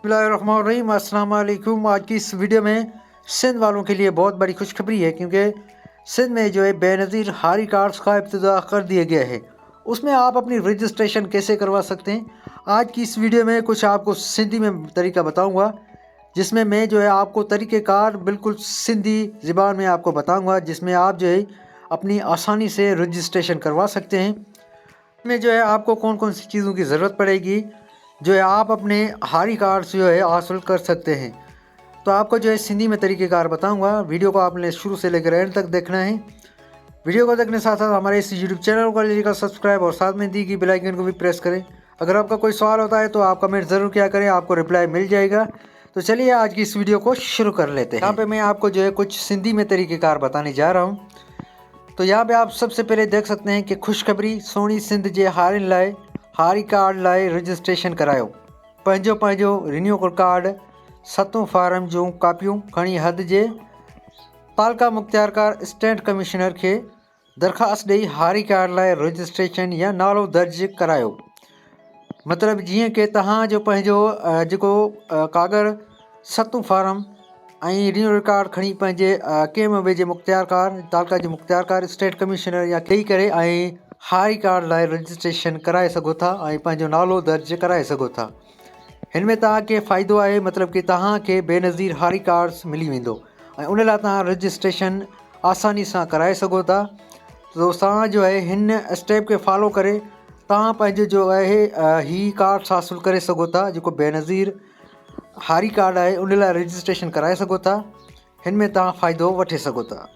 बिस्मिल्लाहिर्रहमानिर्रहीम, अस्सलाम वालेकुम। आज की इस वीडियो में सिंध वालों के लिए बहुत बड़ी खुशखबरी है, क्योंकि सिंध में जो है बेनज़ीर हारी कार्ड्स का इब्तिदा कर दिया गया है। उसमें आप अपनी रजिस्ट्रेशन कैसे करवा सकते हैं, आज की इस वीडियो में कुछ आपको सिंधी में तरीका बताऊंगा, जिसमें मैं जो है आपको तरीक़ेकार बिल्कुल सिंधी ज़बान में आपको बताऊंगा, जिसमें आप जो है अपनी आसानी से रजिस्ट्रेशन करवा सकते हैं। में जो है आपको कौन कौन सी चीज़ों की ज़रूरत पड़ेगी जो है आप अपने हारी कार्ड से जो है हासिल कर सकते हैं। तो आपको जो है सिंधी में तरीक़ेकार बताऊंगा। वीडियो को आपने शुरू से लेकर एंड तक देखना है। वीडियो को देखने साथ साथ हमारे इस यूट्यूब चैनल को लीजिएगा सब्सक्राइब और साथ में दी गई बेल आइकन को भी प्रेस करें। अगर आपका कोई सवाल होता है तो आप कमेंट ज़रूर किया करें, आपको रिप्लाई मिल जाएगा। तो चलिए आज की इस वीडियो को शुरू कर लेते हैं। यहाँ पे मैं आपको जो है कुछ सिंधी में तरीक़ेकार बताने जा रहा हूँ। तो यहाँ पे आप सबसे पहले देख सकते हैं कि खुशखबरी सोनी सिंध जे हारिन लाए हारी कार्ड लाए रजिस्ट्रेशन करायो। पंहिंजो रिन्यूअल कार्ड 7 फार्म जूं कापियूं खणी हद जे तालका मुख्तियारकार स्टेट कमिश्नर के दरख़्वास्त ॾेई हारी कार्ड लाए रजिस्ट्रेशन या नालो दर्ज करायो। मतलब जीअं कि तव्हांजो पंहिंजो जेको कागर 7 फार्म ऐं रिन्यूअल कार्ड खणी पंहिंजे कंहिं बि वेझे मुख्तियारकार तालका जे मुख्तियारकार स्टेट कमिश्नर या ॾेई करे ऐं हारी कार्ड लाइ रजिस्ट्रेशन कराए सघो था ऐं पंहिंजो नालो दर्ज कराए सघो था। हिन में तव्हांखे फ़ाइदो आहे, मतिलब कि तव्हांखे बेनज़ीर हारी कार्ड्स मिली वेंदो ऐं उन लाइ तव्हां रजिस्ट्रेशन आसानी सां कराए सघो था। तो तव्हां जो आहे हिन स्टेप खे फॉलो करे तव्हां पंहिंजो जो आहे ही कार्ड्स हासिलु करे सघो था, जेको बेनज़ीर हारी कार्ड आहे उन लाइ रजिस्ट्रेशन कराए सघो था। हिन में तव्हां फ़ाइदो वठी सघो था।